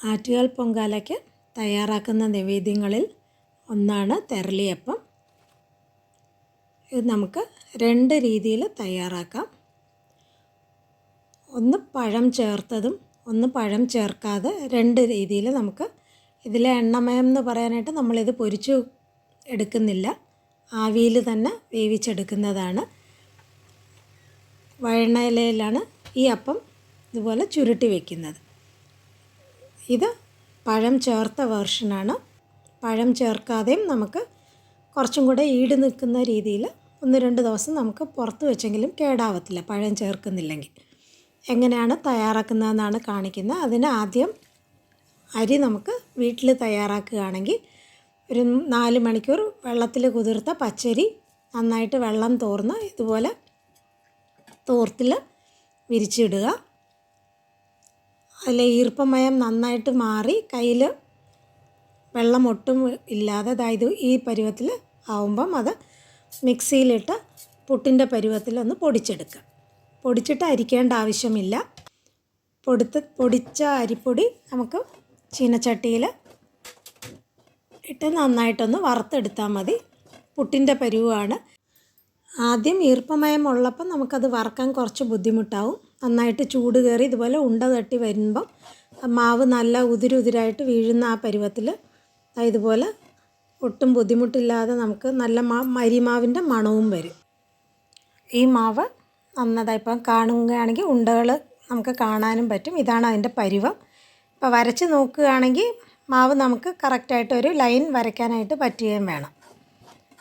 ആറ്റുകാൽ പൊങ്കാലയ്ക്ക് തയ്യാറാക്കുന്ന നൈവേദ്യങ്ങളിൽ ഒന്നാണ് തെരളിയപ്പം. ഇത് നമുക്ക് രണ്ട് രീതിയിൽ തയ്യാറാക്കാം. ഒന്ന് പഴം ചേർത്തതും ഒന്ന് പഴം ചേർക്കാതെ രണ്ട് രീതിയിൽ നമുക്ക്. ഇതിലെ എണ്ണമയം എന്ന് പറയാനായിട്ട് നമ്മളിത് പൊരിച്ചു എടുക്കുന്നില്ല, ആവിയിൽ തന്നെ വേവിച്ചെടുക്കുന്നതാണ്. വഴണയിലയിലാണ് ഈ അപ്പം ഇതുപോലെ ചുരുട്ടി വയ്ക്കുന്നത്. ഇത് പഴം ചേർത്ത വേർഷനാണ്. പഴം ചേർക്കാതെയും നമുക്ക് കുറച്ചും കൂടെ ഈട് നിൽക്കുന്ന രീതിയിൽ 1-2 ദിവസം നമുക്ക് പുറത്ത് വെച്ചെങ്കിലും കേടാവത്തില്ല പഴം ചേർക്കുന്നില്ലെങ്കിൽ. എങ്ങനെയാണ് തയ്യാറാക്കുന്നതെന്നാണ് കാണിക്കുന്നത്. അതിന് ആദ്യം അരി നമുക്ക് വീട്ടിൽ തയ്യാറാക്കുകയാണെങ്കിൽ ഒരു 4 മണിക്കൂർ വെള്ളത്തിൽ കുതിർത്ത പച്ചരി നന്നായിട്ട് വെള്ളം തോർന്ന് ഇതുപോലെ തോർത്തിൽ വിരിച്ചിടുക. അതിൽ ഈർപ്പമയം നന്നായിട്ട് മാറി കയ്യിൽ വെള്ളം ഒട്ടും ഇല്ലാതെ, അതായത് ഈ പരുവത്തിൽ ആവുമ്പം അത് മിക്സിയിലിട്ട് പുട്ടിൻ്റെ പരുവത്തിലൊന്ന് പൊടിച്ചെടുക്കുക. പൊടിച്ചിട്ട് അരിക്കേണ്ട ആവശ്യമില്ല. പൊടിച്ച അരിപ്പൊടി നമുക്ക് ചീനച്ചട്ടിയിൽ ഇട്ട് നന്നായിട്ടൊന്ന് വറുത്തെടുത്താൽ മതി. പുട്ടിൻ്റെ പരുവമാണ്. ആദ്യം ഈർപ്പമയം ഉള്ളപ്പം നമുക്കത് വറക്കാൻ കുറച്ച് ബുദ്ധിമുട്ടാവും. നന്നായിട്ട് ചൂട് കയറി ഇതുപോലെ ഉണ്ട തട്ടി വരുമ്പം മാവ് നല്ല ഉതിരുതിരായിട്ട് വീഴുന്ന ആ പരുവത്തിൽ ഇതുപോലെ ഒട്ടും ബുദ്ധിമുട്ടില്ലാതെ നമുക്ക് നല്ല അരിമാവിൻ്റെ മണവും വരും. ഈ മാവ് നന്നതായി ഇപ്പം കാണുകയാണെങ്കിൽ ഉണ്ടകൾ നമുക്ക് കാണാനും പറ്റും. ഇതാണ് അതിൻ്റെ പരുവം. ഇപ്പോൾ വരച്ച് നോക്കുകയാണെങ്കിൽ മാവ് നമുക്ക് കറക്റ്റായിട്ട് ഒരു ലൈൻ വരയ്ക്കാനായിട്ട് പറ്റുകയും വേണം.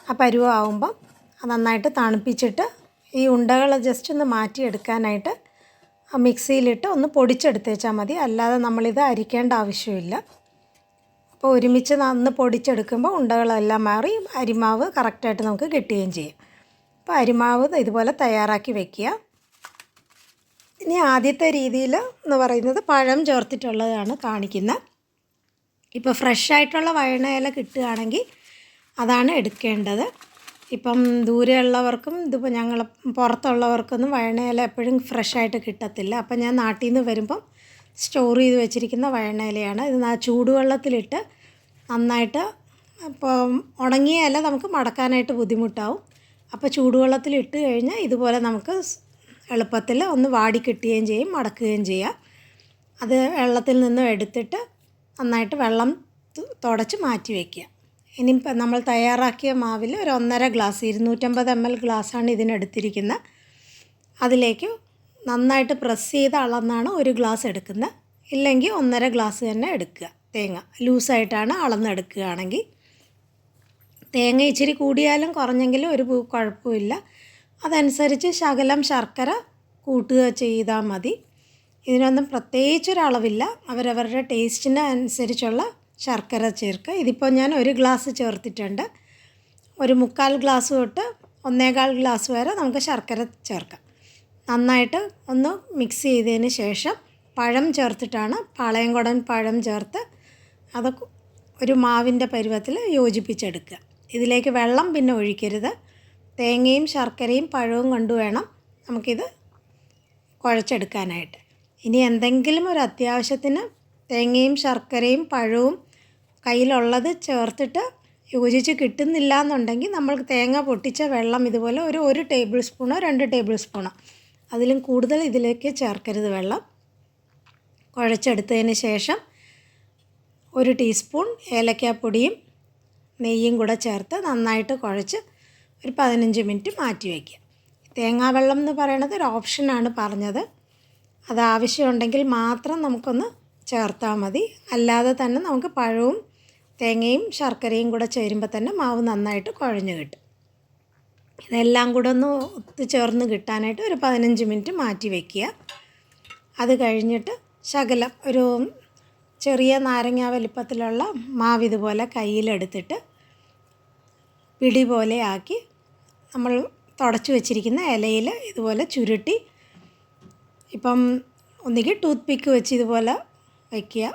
ആ പരുവം ആവുമ്പം നന്നായിട്ട് തണുപ്പിച്ചിട്ട് ഈ ഉണ്ടകൾ ജസ്റ്റ് ഒന്ന് മാറ്റിയെടുക്കാനായിട്ട് മിക്സിയിലിട്ട് ഒന്ന് പൊടിച്ചെടുത്തേച്ചാൽ മതി. അല്ലാതെ നമ്മളിത് അരിക്കേണ്ട ആവശ്യമില്ല. അപ്പോൾ ഒരുമിച്ച് നന്ന് പൊടിച്ചെടുക്കുമ്പോൾ ഉണ്ടകളെല്ലാം മാറി അരിമാവ് കറക്റ്റായിട്ട് നമുക്ക് കിട്ടുകയും ചെയ്യും. അപ്പോൾ അരിമാവ് ഇതുപോലെ തയ്യാറാക്കി വയ്ക്കുക. ഇനി ആദ്യത്തെ രീതിയിൽ എന്ന് പറയുന്നത് പഴം ചേർത്തിട്ടുള്ളതാണ് കാണിക്കുന്നത്. ഇപ്പോൾ ഫ്രഷായിട്ടുള്ള വഴണയില കിട്ടുകയാണെങ്കിൽ അതാണ് എടുക്കേണ്ടത്. ഇപ്പം ദൂരെയുള്ളവർക്കും ഇതിപ്പോൾ ഞങ്ങൾ പുറത്തുള്ളവർക്കൊന്നും വഴണയില എപ്പോഴും ഫ്രഷായിട്ട് കിട്ടത്തില്ല. അപ്പം ഞാൻ നാട്ടിൽ നിന്ന് വരുമ്പം സ്റ്റോർ ചെയ്ത് വെച്ചിരിക്കുന്ന വഴണയിലയാണ്. ഇത് ചൂടുവെള്ളത്തിലിട്ട് നന്നായിട്ട്, ഇപ്പോൾ ഉണങ്ങിയ ഇല നമുക്ക് മടക്കാനായിട്ട് ബുദ്ധിമുട്ടാവും. അപ്പോൾ ചൂടുവെള്ളത്തിലിട്ട് കഴിഞ്ഞാൽ ഇതുപോലെ നമുക്ക് എളുപ്പത്തിൽ ഒന്ന് വാടി കിട്ടുകയും ചെയ്യും, മടക്കുകയും ചെയ്യാം. അത് വെള്ളത്തിൽ നിന്നും എടുത്തിട്ട് നന്നായിട്ട് വെള്ളം തുടച്ച് മാറ്റി വയ്ക്കുക. ഇനി നമ്മൾ തയ്യാറാക്കിയ മാവിൽ ഒരു 1.5 ഗ്ലാസ് 250 ml ഗ്ലാസ്സാണ് ഇതിനെടുത്തിരിക്കുന്നത്. അതിലേക്ക് നന്നായിട്ട് പ്രസ് ചെയ്ത് അളന്നാണ് 1 ഗ്ലാസ് എടുക്കുന്നത്. ഇല്ലെങ്കിൽ 1.5 ഗ്ലാസ് തന്നെ എടുക്കുക. തേങ്ങ ലൂസായിട്ടാണ് അളന്നെടുക്കുകയാണെങ്കിൽ. തേങ്ങ ഇച്ചിരി കൂടിയാലും കുറഞ്ഞെങ്കിലും ഒരു കുഴപ്പമില്ല. അതനുസരിച്ച് ശകലം ശർക്കര കൂട്ടുക ചെയ്താൽ മതി. ഇതിനൊന്നും പ്രത്യേകിച്ചൊരളവില്ല. അവരവരുടെ ടേസ്റ്റിന് അനുസരിച്ചുള്ള ശർക്കര ചേർക്കുക. ഇതിപ്പോൾ ഞാൻ 1 ഗ്ലാസ് ചേർത്തിട്ടുണ്ട്. ഒരു 3/4 ഗ്ലാസ് തൊട്ട് 1.25 ഗ്ലാസ് വരെ നമുക്ക് ശർക്കര ചേർക്കാം. നന്നായിട്ട് ഒന്ന് മിക്സ് ചെയ്തതിന് ശേഷം പഴം ചേർത്തിട്ടാണ്, പാളയംകുടൻ പഴം ചേർത്ത് അത് ഒരു മാവിൻ്റെ പരുവത്തിൽ യോജിപ്പിച്ചെടുക്കുക. ഇതിലേക്ക് വെള്ളം പിന്നെ ഒഴിക്കരുത്. തേങ്ങയും ശർക്കരയും പഴവും കൊണ്ട് വേണം നമുക്കിത് കുഴച്ചെടുക്കാനായിട്ട്. ഇനി എന്തെങ്കിലും ഒരു അത്യാവശ്യത്തിന് തേങ്ങയും ശർക്കരയും പഴവും കയ്യിലുള്ളത് ചേർത്തിട്ട് യോജിച്ച് കിട്ടുന്നില്ല എന്നുണ്ടെങ്കിൽ നമ്മൾ തേങ്ങ പൊട്ടിച്ച വെള്ളം ഇതുപോലെ ഒരു 1 ടേബിൾ സ്പൂണോ 2 ടേബിൾ സ്പൂണോ, അതിലും കൂടുതൽ ഇതിലേക്ക് ചേർക്കരുത് വെള്ളം. കുഴച്ചെടുത്തതിന് ശേഷം 1 ടീസ്പൂൺ ഏലക്കാപ്പൊടിയും നെയ്യും കൂടെ ചേർത്ത് നന്നായിട്ട് കുഴച്ച് ഒരു 15 മിനിറ്റ് മാറ്റി വയ്ക്കുക. തേങ്ങാവെള്ളം എന്ന് പറയുന്നത് ഒരു ഓപ്ഷനാണ് പറഞ്ഞത്. അത് ആവശ്യമുണ്ടെങ്കിൽ മാത്രം നമുക്കൊന്ന് ചേർത്താൽ മതി. അല്ലാതെ തന്നെ നമുക്ക് പഴവും തേങ്ങയും ശർക്കരയും കൂടെ ചേരുമ്പോൾ തന്നെ മാവ് നന്നായിട്ട് കുഴഞ്ഞു കിട്ടും. ഇതെല്ലാം കൂടെ ഒന്ന് ഒത്തുചേർന്ന് കിട്ടാനായിട്ട് ഒരു 15 മിനിറ്റ് മാറ്റി വയ്ക്കുക. അത് കഴിഞ്ഞിട്ട് ശകലം ഒരു ചെറിയ നാരങ്ങ വലിപ്പത്തിലുള്ള മാവ് ഇതുപോലെ കയ്യിലെടുത്തിട്ട് പിടി പോലെ ആക്കി നമ്മൾ തുടച്ച് വെച്ചിരിക്കുന്ന ഇലയിൽ ഇതുപോലെ ചുരുട്ടി, ഇപ്പം ഒന്നുകിൽ ടൂത്ത് പിക്ക് വെച്ച് ഇതുപോലെ വയ്ക്കുക.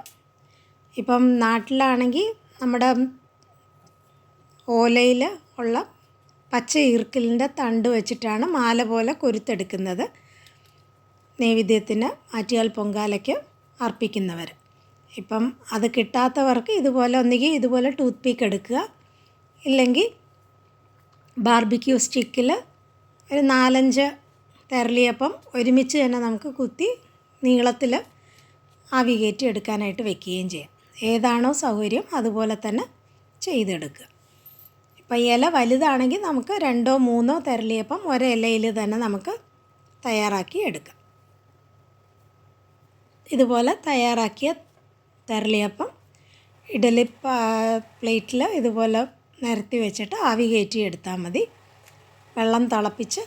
ഇപ്പം നാട്ടിലാണെങ്കിൽ നമ്മുടെ ഓലയിൽ ഉള്ള പച്ച ഈർക്കലിൻ്റെ തണ്ട് വെച്ചിട്ടാണ് മാല പോലെ കൊരുത്തെടുക്കുന്നത് നൈവേദ്യത്തിന് ആറ്റുകാൽ പൊങ്കാലയ്ക്ക് അർപ്പിക്കുന്നവർ. ഇപ്പം അത് കിട്ടാത്തവർക്ക് ഇതുപോലെ ഒന്നുകിൽ ഇതുപോലെ ടൂത്ത് പീക്ക് എടുക്കുക, ഇല്ലെങ്കിൽ ബാർബിക്യൂ സ്റ്റിക്കിൽ ഒരു 4-5 തെരളിയപ്പം ഒരുമിച്ച് തന്നെ നമുക്ക് കുത്തി നീളത്തിൽ ആവി കയറ്റി എടുക്കാനായിട്ട് വെക്കുകയും ചെയ്യാം. ഏതാണോ സൗകര്യം അതുപോലെ തന്നെ ചെയ്തെടുക്കുക. ഇപ്പം ഇല വലുതാണെങ്കിൽ നമുക്ക് 2-3 തെരളിയപ്പം ഒരിലയിൽ തന്നെ നമുക്ക് തയ്യാറാക്കി എടുക്കാം. ഇതുപോലെ തയ്യാറാക്കിയ തെരളിയപ്പം ഇഡലി പ്ലേറ്റിൽ ഇതുപോലെ നിരത്തി വെച്ചിട്ട് ആവി കയറ്റി എടുത്താൽ മതി. വെള്ളം തിളപ്പിച്ച്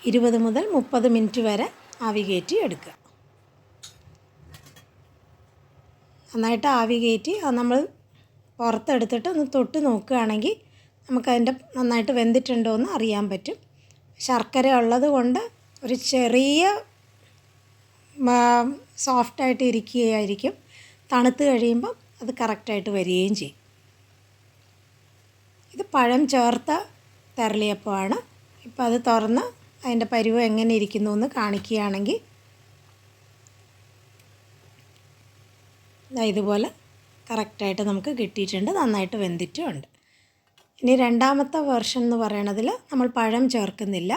20 മുതൽ 30 മിനിറ്റ് വരെ ആവി കയറ്റി എടുക്കുക. നന്നായിട്ട് ആവി കയറ്റി അത് നമ്മൾ പുറത്തെടുത്തിട്ട് ഒന്ന് തൊട്ട് നോക്കുകയാണെങ്കിൽ നമുക്കതിൻ്റെ നന്നായിട്ട് വെന്തിട്ടുണ്ടോ എന്ന് അറിയാൻ പറ്റും. ശർക്കര ഉള്ളത് കൊണ്ട് ഒരു ചെറിയ സോഫ്റ്റായിട്ട് ഇരിക്കുകയായിരിക്കും. തണുത്ത് കഴിയുമ്പം അത് കറക്റ്റായിട്ട് വരികയും ചെയ്യും. ഇത് പഴം ചേർത്ത തെരളിയപ്പമാണ്. ഇപ്പം അത് തുറന്ന് അതിൻ്റെ പരുവം എങ്ങനെ ഇരിക്കുന്നു എന്ന് കാണിക്കുകയാണെങ്കിൽ ഇതുപോലെ കറക്റ്റായിട്ട് നമുക്ക് കിട്ടിയിട്ടുണ്ട്, നന്നായിട്ട് വെന്തിട്ടുമുണ്ട്. ഇനി രണ്ടാമത്തെ വെർഷൻ എന്ന് പറയണതിൽ നമ്മൾ പഴം ചേർക്കുന്നില്ല.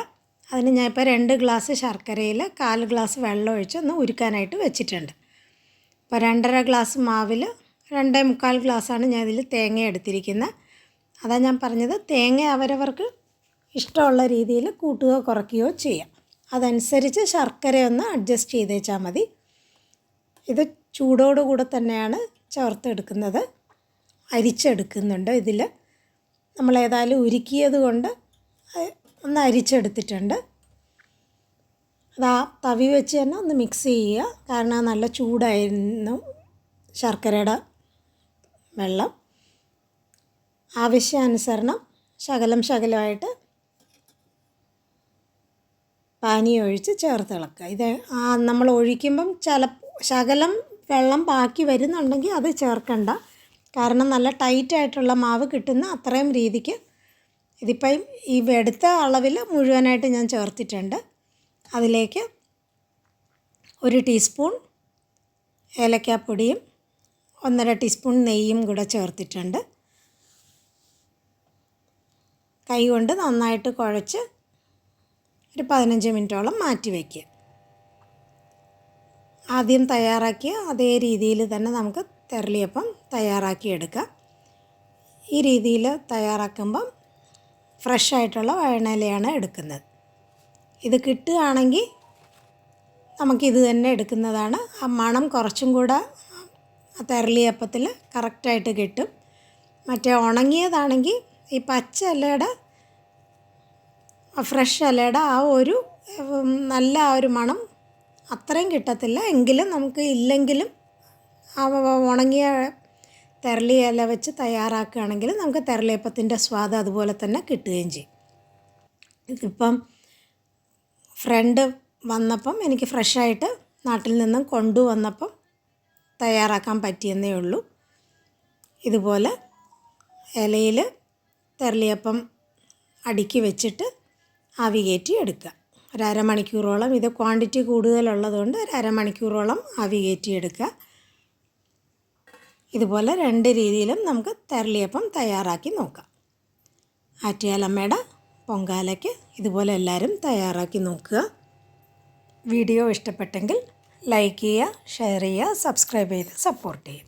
അതിന് ഞാൻ ഇപ്പോൾ 2 ഗ്ലാസ് ശർക്കരയിൽ 1/4 ഗ്ലാസ് വെള്ളം ഒഴിച്ച് ഒന്ന് ഉരുക്കാനായിട്ട് വെച്ചിട്ടുണ്ട്. ഇപ്പോൾ 2.5 ഗ്ലാസ് മാവിൽ 2.25 ഗ്ലാസ്സാണ് ഞാൻ ഇതിൽ തേങ്ങ എടുത്തിരിക്കുന്നത്. അതാണ് ഞാൻ പറഞ്ഞത്, തേങ്ങ അവരവർക്ക് ഇഷ്ടമുള്ള രീതിയിൽ കൂട്ടുകയോ കുറയ്ക്കുകയോ ചെയ്യാം. അതനുസരിച്ച് ശർക്കരയൊന്ന് അഡ്ജസ്റ്റ് ചെയ്തേച്ചാൽ മതി. ഇത് ചൂടോടുകൂടെ തന്നെയാണ് ചേർത്തെടുക്കുന്നത്, അരിച്ചെടുക്കുന്നുണ്ട്. ഇതിൽ നമ്മൾ ഏതായാലും ഉരുക്കിയത് കൊണ്ട് ഒന്ന് അരിച്ചെടുത്തിട്ടുണ്ട്. അത് ആ തവി വെച്ച് തന്നെ ഒന്ന് മിക്സ് ചെയ്യുക, കാരണം നല്ല ചൂടായിരുന്നു ശർക്കരയുടെ വെള്ളം. ആവശ്യാനുസരണം ശകലമായിട്ട് പാനി ഒഴിച്ച് ചേർത്തിളക്കുക. ഇത് നമ്മൾ ഒഴിക്കുമ്പം ശകലം വെള്ളം ബാക്കി വരുന്നുണ്ടെങ്കിൽ അത് ചേർക്കണ്ട, കാരണം നല്ല ടൈറ്റായിട്ടുള്ള മാവ് കിട്ടുന്ന അത്രയും രീതിക്ക് ഇതിപ്പം ഈ എടുത്ത അളവിൽ മുഴുവനായിട്ട് ഞാൻ ചേർത്തിട്ടുണ്ട്. അതിലേക്ക് 1 ടീസ്പൂൺ ഏലക്കാപ്പൊടിയും 1.5 ടീസ്പൂൺ നെയ്യും കൂടെ ചേർത്തിട്ടുണ്ട്. കൈ കൊണ്ട് നന്നായിട്ട് കുഴച്ച് ഒരു 15 മിനിറ്റോളം മാറ്റി വയ്ക്കുക. ആദ്യം തയ്യാറാക്കിയ അതേ രീതിയിൽ തന്നെ നമുക്ക് തെരളിയപ്പം തയ്യാറാക്കിയെടുക്കാം. ഈ രീതിയിൽ തയ്യാറാക്കുമ്പം ഫ്രഷായിട്ടുള്ള വഴണയിലയാണ് എടുക്കുന്നത്. ഇത് കിട്ടുകയാണെങ്കിൽ നമുക്കിത് തന്നെ എടുക്കുന്നതാണ്. ആ മണം കുറച്ചും കൂടെ തെരളിയപ്പത്തിൽ കറക്റ്റായിട്ട് കിട്ടും. മറ്റേ ഉണങ്ങിയതാണെങ്കിൽ ഈ പച്ച ഇലയുടെ ഫ്രഷ് ഇലയുടെ ആ ഒരു നല്ല ആ ഒരു മണം അത്രയും കിട്ടത്തില്ല. എങ്കിലും നമുക്ക് ഇല്ലെങ്കിലും ആ ഉണങ്ങിയ തെരളി ഇല വെച്ച് തയ്യാറാക്കുകയാണെങ്കിൽ നമുക്ക് തെരളിയപ്പത്തിൻ്റെ സ്വാദ് അതുപോലെ തന്നെ കിട്ടുകയും ചെയ്യും. ഇതിപ്പം ഫ്രണ്ട് വന്നപ്പം എനിക്ക് ഫ്രഷായിട്ട് നാട്ടിൽ നിന്നും കൊണ്ടുവന്നപ്പം തയ്യാറാക്കാൻ പറ്റിയെന്നേ ഉള്ളൂ. ഇതുപോലെ ഇലയിൽ തെരളിയപ്പം അടുക്കി വെച്ചിട്ട് ആവി കയറ്റി എടുക്കുക. ഒരു അരമണിക്കൂറോളം, ഇത് ക്വാണ്ടിറ്റി കൂടുതലുള്ളതുകൊണ്ട് ഒരു അരമണിക്കൂറോളം ആവി കയറ്റി എടുക്കുക. ഇതുപോലെ 2 രീതിയിലും നമുക്ക് തെരളിയപ്പം തയ്യാറാക്കി നോക്കാം. ആറ്റുകാലമ്മയുടെ പൊങ്കാലയ്ക്ക് ഇതുപോലെ എല്ലാവരും തയ്യാറാക്കി നോക്കുക. വീഡിയോ ഇഷ്ടപ്പെട്ടെങ്കിൽ ലൈക്ക് ചെയ്യുക, ഷെയർ ചെയ്യുക, സബ്സ്ക്രൈബ് ചെയ്ത് സപ്പോർട്ട് ചെയ്യുക.